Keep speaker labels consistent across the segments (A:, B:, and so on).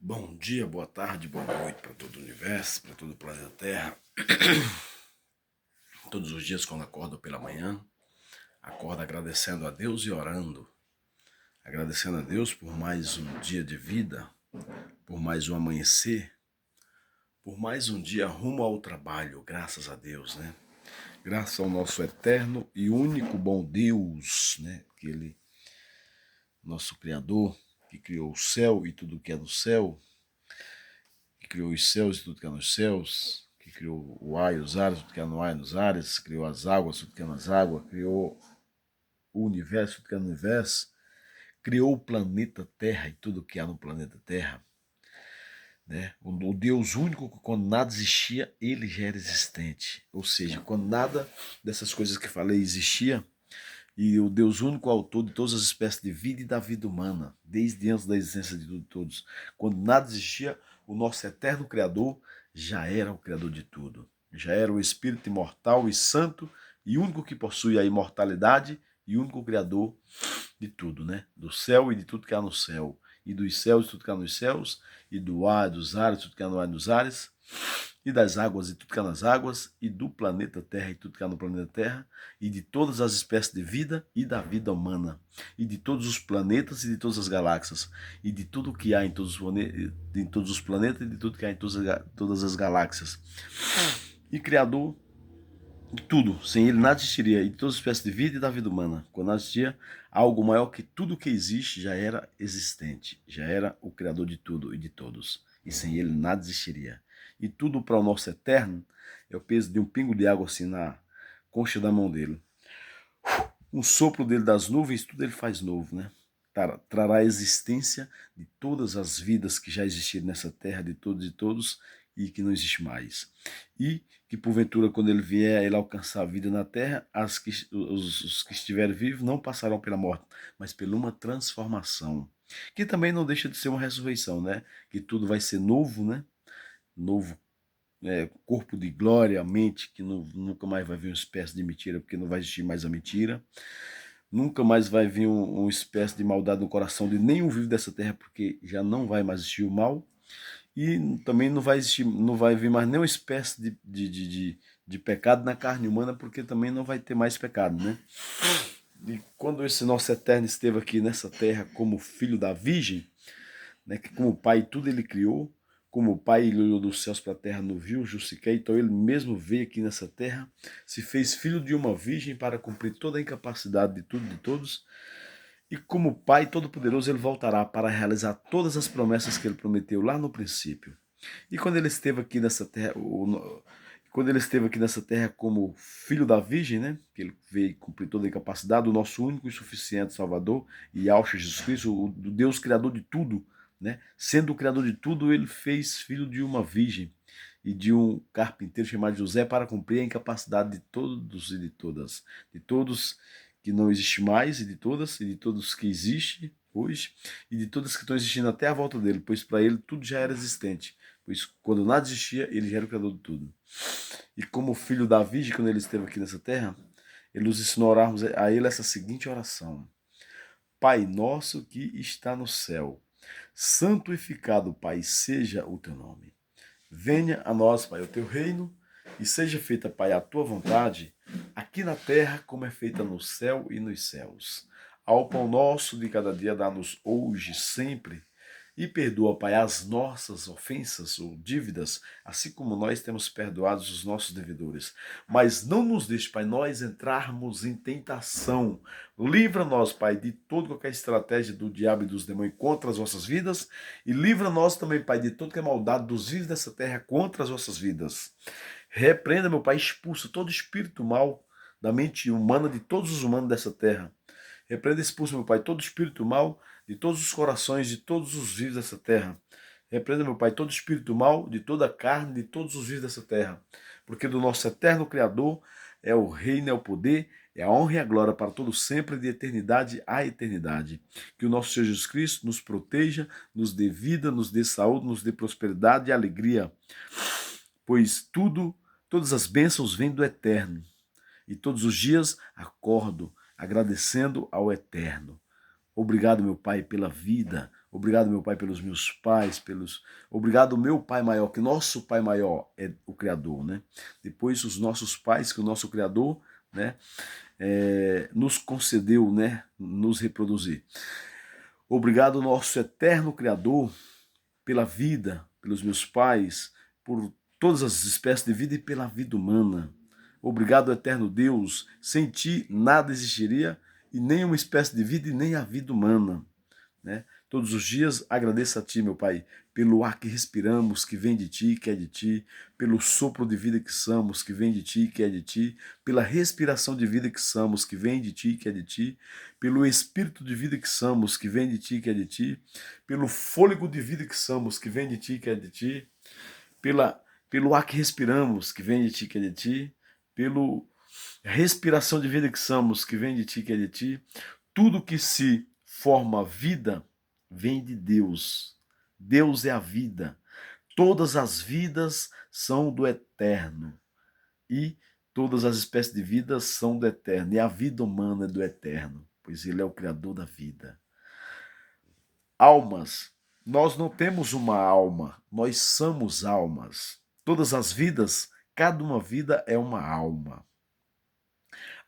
A: Bom dia, boa tarde, boa noite para todo o universo, para todo o planeta Terra. Todos os dias quando acordo pela manhã, acordo agradecendo a Deus e orando. Agradecendo a Deus por mais um dia de vida, por mais um amanhecer, por mais um dia rumo ao trabalho, graças a Deus, né? Graças ao nosso eterno e único bom Deus, né? Nosso Criador, que criou o céu e tudo que é do céu, que criou os céus e tudo que é nos céus, que criou o ar e os ares, tudo que é no ar e nos ares, criou as águas, tudo que é nas águas, criou o universo, tudo que é no universo, criou o planeta Terra e tudo que há no planeta Terra. Né? O Deus único que quando nada existia, ele já era existente. Ou seja, quando nada dessas coisas que falei existia, e o Deus único autor de todas as espécies de vida e da vida humana, desde antes da existência de tudo e todos. Quando nada existia, o nosso eterno Criador já era o Criador de tudo. Já era o Espírito imortal e santo e único que possui a imortalidade e único Criador de tudo, né? Do céu e de tudo que há no céu. E dos céus e tudo que há nos céus. E do ar, dos ares, tudo que há no ar e nos ares e das águas e tudo que há nas águas, e do planeta Terra e tudo que há no planeta Terra, e de todas as espécies de vida e da vida humana, e de todos os planetas e de todas as galáxias, e de tudo que há em todos os planetas e de tudo que há em todas as galáxias. E Criador de tudo, sem ele nada existiria, e de todas as espécies de vida e da vida humana. Quando nada existia, algo maior que tudo que existe já era existente, já era o Criador de tudo e de todos, e sem ele nada existiria. E tudo para o nosso eterno é o peso de um pingo de água assim na concha da mão dele. Um sopro dele das nuvens, tudo ele faz novo, né? Trará a existência de todas as vidas que já existiram nessa terra, de todos e todos, e que não existe mais. E que porventura, quando ele vier, ele alcançar a vida na terra, os que estiverem vivos não passarão pela morte, mas pela uma transformação. Que também não deixa de ser uma ressurreição, né? Que tudo vai ser novo, né? Novo corpo de glória, mente, que nunca mais vai vir uma espécie de mentira, porque não vai existir mais a mentira. Nunca mais vai vir uma espécie de maldade no coração de nenhum vivo dessa terra, porque já não vai mais existir o mal. E também não vai existir, não vai vir mais nenhuma espécie de pecado na carne humana, porque também não vai ter mais pecado, né? E quando esse nosso eterno esteve aqui nessa terra como filho da Virgem, né, que como Pai tudo ele criou, como o Pai ele olhou dos céus para a terra, não viu, justifiquei, então ele mesmo veio aqui nessa terra, se fez filho de uma virgem para cumprir toda a incapacidade de tudo e de todos, e como Pai Todo-Poderoso ele voltará para realizar todas as promessas que ele prometeu lá no princípio. E quando ele esteve aqui nessa terra, quando ele esteve aqui nessa terra como filho da Virgem, né, que ele veio cumprir toda a incapacidade, o nosso único e suficiente Salvador, e Yahshua Jesus Cristo, o Deus Criador de tudo, né, sendo o Criador de tudo, ele fez filho de uma virgem e de um carpinteiro chamado José para cumprir a incapacidade de todos e de todas, de todos que não existe mais, e de todos que existem hoje, e de todas que estão existindo até a volta dele, pois para ele tudo já era existente, pois quando nada existia, ele já era o criador de tudo. E como filho da Virgem, quando ele esteve aqui nessa terra, ele nos ensinou a orarmos a ele essa seguinte oração: Pai nosso que está no céu, santificado, Pai, seja o teu nome. Venha a nós, Pai, o teu reino, e seja feita, Pai, a tua vontade, aqui na terra como é feita no céu e nos céus. Ao pão nosso de cada dia dá-nos hoje, sempre, e perdoa, Pai, as nossas ofensas ou dívidas, assim como nós temos perdoados os nossos devedores. Mas não nos deixe, Pai, nós entrarmos em tentação. Livra-nos, Pai, de toda qualquer estratégia do diabo e dos demônios contra as nossas vidas. E livra-nos também, Pai, de toda que é maldade dos vivos dessa terra contra as nossas vidas. Repreenda, meu Pai, expulsa todo espírito mal da mente humana de todos os humanos dessa terra. Repreenda e expulsa, meu Pai, todo espírito mal de todos os corações de todos os vivos dessa terra. Repreenda, meu Pai, todo espírito mal de toda a carne de todos os vivos dessa terra. Porque do nosso eterno Criador é o reino, é o poder, é a honra e a glória para todos sempre, de eternidade a eternidade. Que o nosso Senhor Jesus Cristo nos proteja, nos dê vida, nos dê saúde, nos dê prosperidade e alegria. Pois todas as bênçãos vêm do eterno. E todos os dias acordo agradecendo ao eterno. Obrigado, meu Pai, pela vida. Obrigado, meu Pai, pelos meus pais, obrigado, meu Pai maior, que nosso Pai maior é o Criador, né? Depois os nossos pais, que o nosso Criador, né, nos concedeu, né, nos reproduzir. Obrigado, nosso eterno Criador, pela vida, pelos meus pais, por todas as espécies de vida e pela vida humana. Obrigado, eterno Deus, sem ti nada existiria, e nem uma espécie de vida e nem a vida humana, né? Todos os dias agradeço a ti, meu Pai, pelo ar que respiramos, que vem de ti, que é de ti, pelo sopro de vida que somos, que vem de ti, que é de ti, pela respiração de vida que somos, que vem de ti, que é de ti, pelo espírito de vida que somos, que vem de ti, que é de ti, pelo fôlego de vida que somos, que vem de ti, que é de ti, pelo ar que respiramos, que vem de ti, que é de ti, pelo respiração de vida que somos, que vem de ti, que é de ti. Tudo que se forma vida vem de Deus. Deus é a vida. Todas as vidas são do eterno. E todas as espécies de vida são do eterno. E a vida humana é do eterno, pois ele é o criador da vida. Almas. Nós não temos uma alma, nós somos almas. Todas as vidas, cada uma vida é uma alma.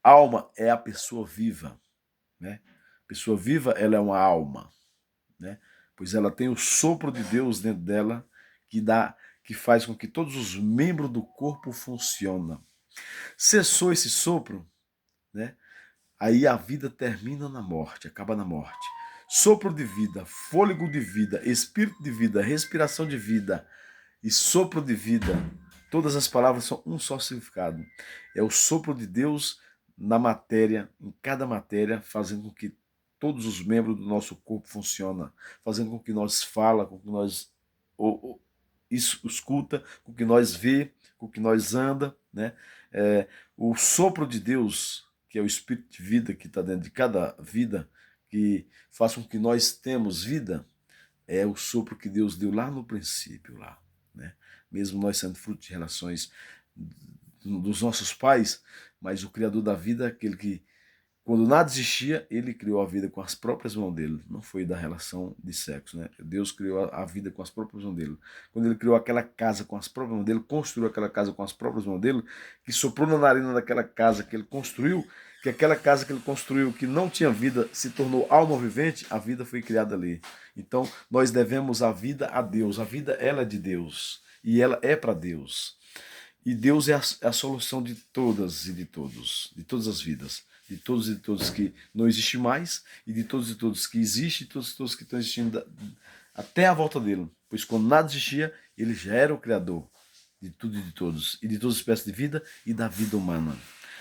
A: Alma é a pessoa viva, né? Pessoa viva, ela é uma alma, né? Pois ela tem o sopro de Deus dentro dela que faz com que todos os membros do corpo funcionem. Cessou esse sopro, né? Aí a vida termina na morte, acaba na morte. Sopro de vida, fôlego de vida, espírito de vida, respiração de vida e sopro de vida. Todas as palavras são um só significado. É o sopro de Deus na matéria, em cada matéria, fazendo com que todos os membros do nosso corpo funcionem, fazendo com que nós fala, com que nós escuta, com que nós vê, com que nós anda, né? O sopro de Deus, que é o espírito de vida que está dentro de cada vida, que faz com que nós temos vida, é o sopro que Deus deu lá no princípio, lá, né? Mesmo nós sendo fruto de relações dos nossos pais, mas o Criador da vida é aquele que, quando nada existia, ele criou a vida com as próprias mãos dele. Não foi da relação de sexo, né? Deus criou a vida com as próprias mãos dele. Quando ele criou aquela casa com as próprias mãos dele, construiu aquela casa com as próprias mãos dele, que soprou na narina daquela casa que ele construiu, que aquela casa que ele construiu, que não tinha vida, se tornou alma vivente, a vida foi criada ali. Então, nós devemos a vida a Deus. A vida, ela é de Deus. E ela é para Deus. E Deus é a solução de todas e de todos, de todas as vidas. De todos e de todos que não existe mais, e de todos e todos que existe, e todos e todos que estão existindo até a volta dele. Pois quando nada existia, ele já era o Criador de tudo e de todos, e de todas as espécies de vida e da vida humana.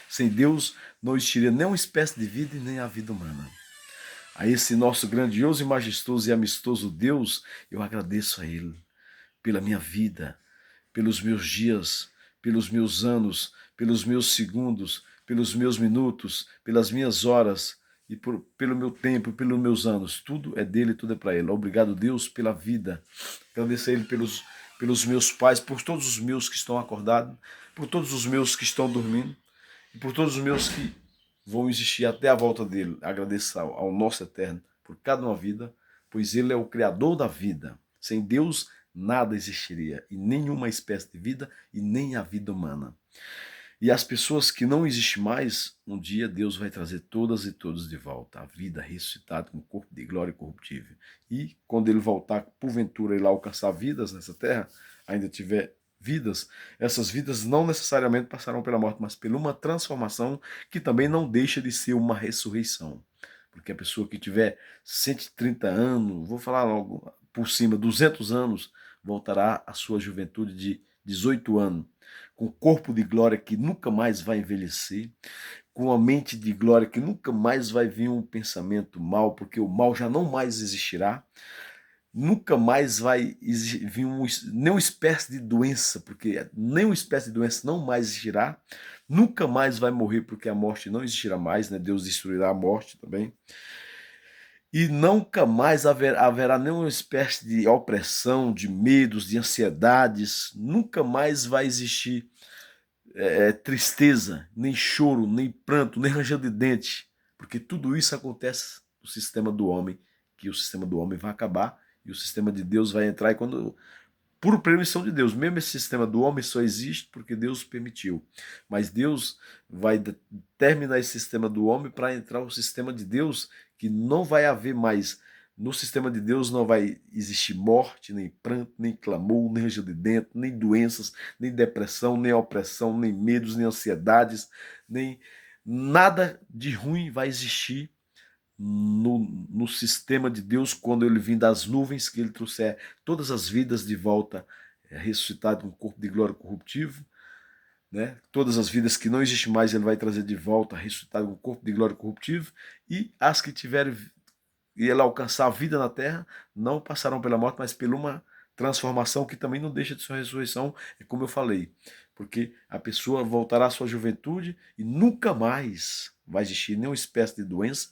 A: Sem Deus não existiria nem uma espécie de vida e nem a vida humana. A esse nosso grandioso e majestoso e amistoso Deus, eu agradeço a Ele pela minha vida, pelos meus dias, pelos meus anos, pelos meus segundos, pelos meus minutos, pelas minhas horas e pelo meu tempo, pelos meus anos. Tudo é dele, tudo é para ele. Obrigado, Deus, pela vida. Agradeço a ele pelos meus pais, por todos os meus que estão acordados, por todos os meus que estão dormindo e por todos os meus que vão existir até a volta dele. Agradeço ao nosso Eterno por cada uma vida, pois ele é o Criador da vida. Sem Deus, nada existiria, e nenhuma espécie de vida, e nem a vida humana. E as pessoas que não existem mais, um dia Deus vai trazer todas e todos de volta, a vida ressuscitada com corpo de glória corruptível. E quando ele voltar, porventura, ele alcançar vidas nessa terra, ainda tiver vidas, essas vidas não necessariamente passarão pela morte, mas por uma transformação que também não deixa de ser uma ressurreição. Porque a pessoa que tiver 130 anos, vou falar logo por cima, 200 anos, voltará à sua juventude de 18 anos, com corpo de glória que nunca mais vai envelhecer, com a mente de glória que nunca mais vai vir um pensamento mal, porque o mal já não mais existirá, nunca mais vai vir nenhuma espécie de doença, porque nenhuma espécie de doença não mais existirá, nunca mais vai morrer, porque a morte não existirá mais, né? Deus destruirá a morte também. E nunca mais haverá nenhuma espécie de opressão, de medos, de ansiedades, nunca mais vai existir tristeza, nem choro, nem pranto, nem ranger de dente, porque tudo isso acontece no sistema do homem que o sistema do homem vai acabar e o sistema de Deus vai entrar, e quando por permissão de Deus. Mesmo esse sistema do homem só existe porque Deus permitiu. Mas Deus vai terminar esse sistema do homem para entrar o sistema de Deus, que não vai haver mais. No sistema de Deus não vai existir morte, nem pranto, nem clamor, nem ranger de dentro, nem doenças, nem depressão, nem opressão, nem medos, nem ansiedades, nem nada de ruim vai existir no sistema de Deus quando ele vir das nuvens, que ele trouxer todas as vidas de volta, ressuscitado com um corpo de glória corruptível, né? Todas as vidas que não existem mais ele vai trazer de volta, ressuscitado com um corpo de glória corruptível, e as que tiverem e ele alcançar a vida na terra não passarão pela morte, mas por uma transformação que também não deixa de ser uma ressurreição, é como eu falei, porque a pessoa voltará à sua juventude e nunca mais vai existir nenhuma espécie de doença.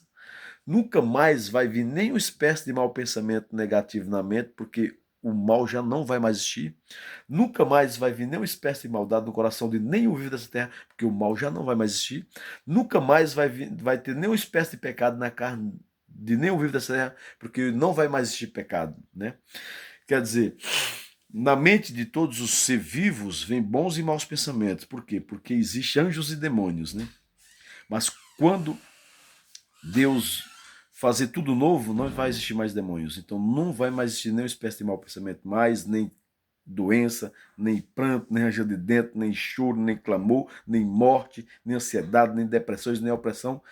A: Nunca mais vai vir nenhuma espécie de mau pensamento negativo na mente, porque o mal já não vai mais existir. Nunca mais vai vir nenhuma espécie de maldade no coração de nenhum vivo dessa terra, porque o mal já não vai mais existir. Nunca mais vai ter nenhuma espécie de pecado na carne de nenhum vivo dessa terra, porque não vai mais existir pecado, né? Quer dizer, na mente de todos os seres vivos vem bons e maus pensamentos. Por quê? Porque existem anjos e demônios, né? Mas quando Deus fazer tudo novo, não vai existir mais demônios. Então não vai mais existir nenhuma espécie de mau pensamento mais, nem doença, nem pranto, nem ranger de dentro, nem choro, nem clamor, nem morte, nem ansiedade, nem depressões, nem opressão,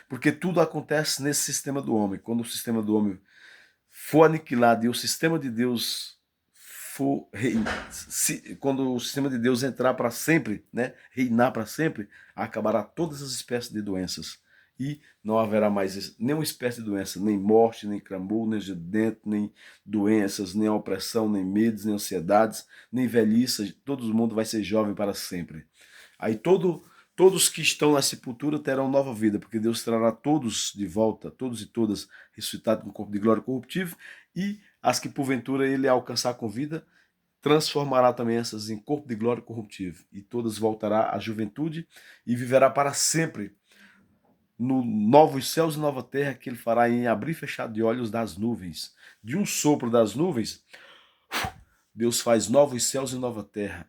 A: porque tudo acontece nesse sistema do homem. Quando o sistema do homem for aniquilado e o sistema de Deus for quando o sistema de Deus entrar para sempre, né, reinar para sempre, acabará todas as espécies de doenças e não haverá mais nenhuma espécie de doença, nem morte, nem clamor, nem dentro, nem doenças, nem opressão, nem medos, nem ansiedades, nem velhice, todo mundo vai ser jovem para sempre. Aí todos que estão na sepultura terão nova vida, porque Deus trará todos de volta, todos e todas ressuscitados com corpo de glória corruptível, e as que porventura ele alcançar com vida, transformará também essas em corpo de glória corruptível, e todas voltará à juventude e viverá para sempre no novos céus e nova terra que ele fará em abrir e fechar de olhos das nuvens. De um sopro das nuvens, Deus faz novos céus e nova terra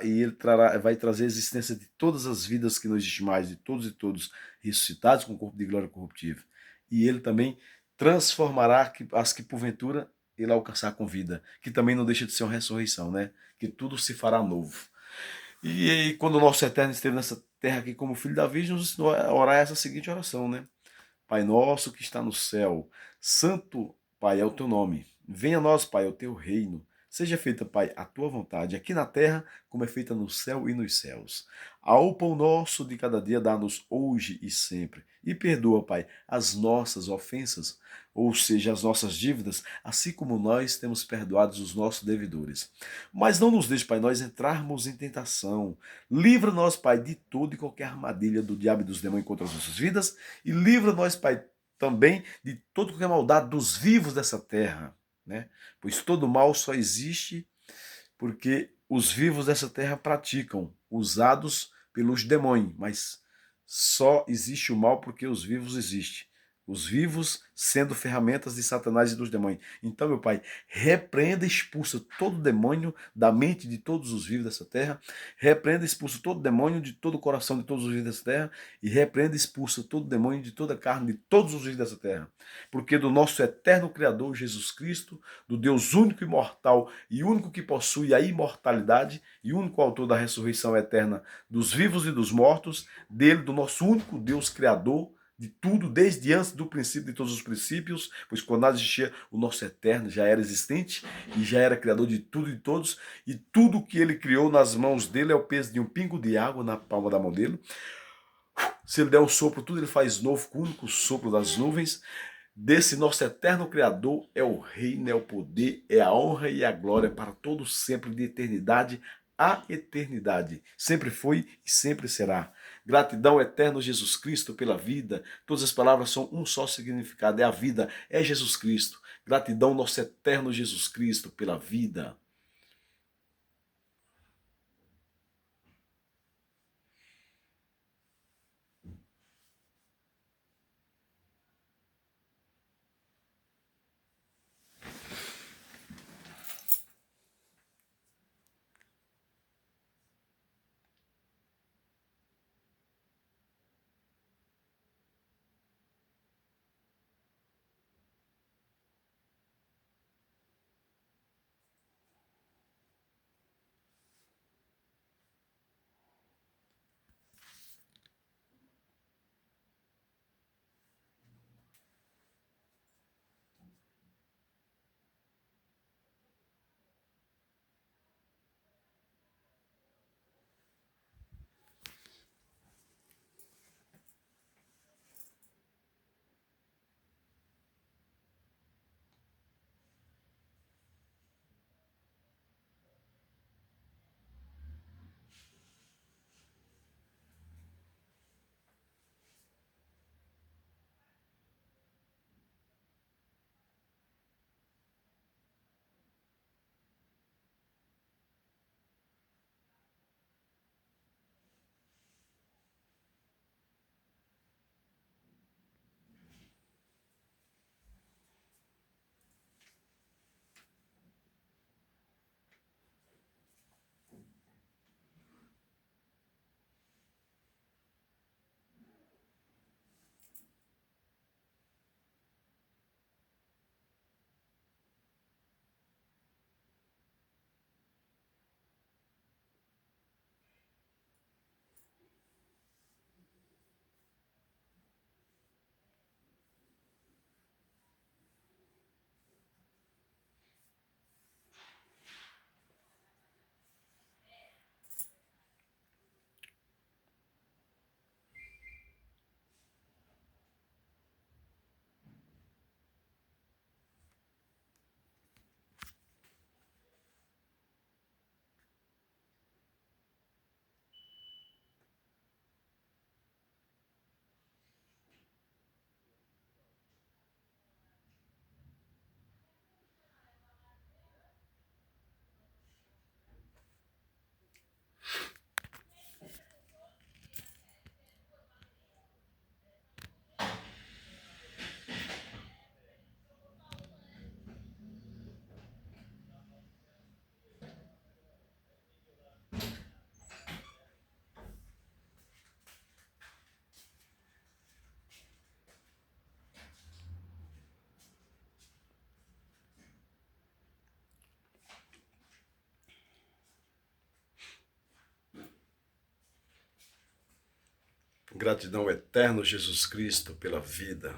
A: e ele vai trazer a existência de todas as vidas que não existem mais, de todos e todos ressuscitados com o corpo de glória corruptível. E ele também transformará as que porventura ele alcançar com vida, que também não deixa de ser uma ressurreição, né? Que tudo se fará novo. E quando o nosso Eterno esteve nessa terra aqui como filho da Virgem, nos ensinou a orar essa seguinte oração, né? Pai nosso que está no céu, santo, Pai, é o teu nome. Venha a nós, Pai, o teu reino. Seja feita, Pai, a tua vontade, aqui na terra, como é feita no céu e nos céus. Ao pão nosso de cada dia dá-nos hoje e sempre. E perdoa, Pai, as nossas ofensas, ou seja, as nossas dívidas, assim como nós temos perdoados os nossos devedores. Mas não nos deixe, Pai, nós entrarmos em tentação. Livra-nos, Pai, de toda e qualquer armadilha do diabo e dos demônios contra as nossas vidas, e livra-nos, Pai, também de toda e qualquer maldade dos vivos dessa terra, né? Pois todo mal só existe porque os vivos dessa terra praticam, usados pelos demônios, mas só existe o mal porque os vivos existem. Os vivos sendo ferramentas de Satanás e dos demônios. Então, meu Pai, repreenda e expulsa todo demônio da mente de todos os vivos dessa terra. Repreenda e expulsa todo demônio de todo o coração de todos os vivos dessa terra. E repreenda e expulsa todo demônio de toda a carne de todos os vivos dessa terra. Porque do nosso eterno Criador, Jesus Cristo, do Deus único, imortal e único que possui a imortalidade e único autor da ressurreição eterna dos vivos e dos mortos, dele, do nosso único Deus Criador, de tudo, desde antes do princípio de todos os princípios, pois quando nada existia, o nosso eterno já era existente e já era criador de tudo e de todos, e tudo que ele criou nas mãos dele é o peso de um pingo de água na palma da mão dele. Se ele der um sopro, tudo ele faz novo com o único sopro das nuvens. Desse nosso eterno Criador é o reino, é o poder, é a honra e a glória para todos sempre, de eternidade a eternidade. Sempre foi e sempre será. Gratidão eterno Jesus Cristo pela vida. Todas as palavras são um só significado, é a vida, é Jesus Cristo. Gratidão nosso eterno Jesus Cristo pela vida.
B: Gratidão eterna, Jesus Cristo, pela vida.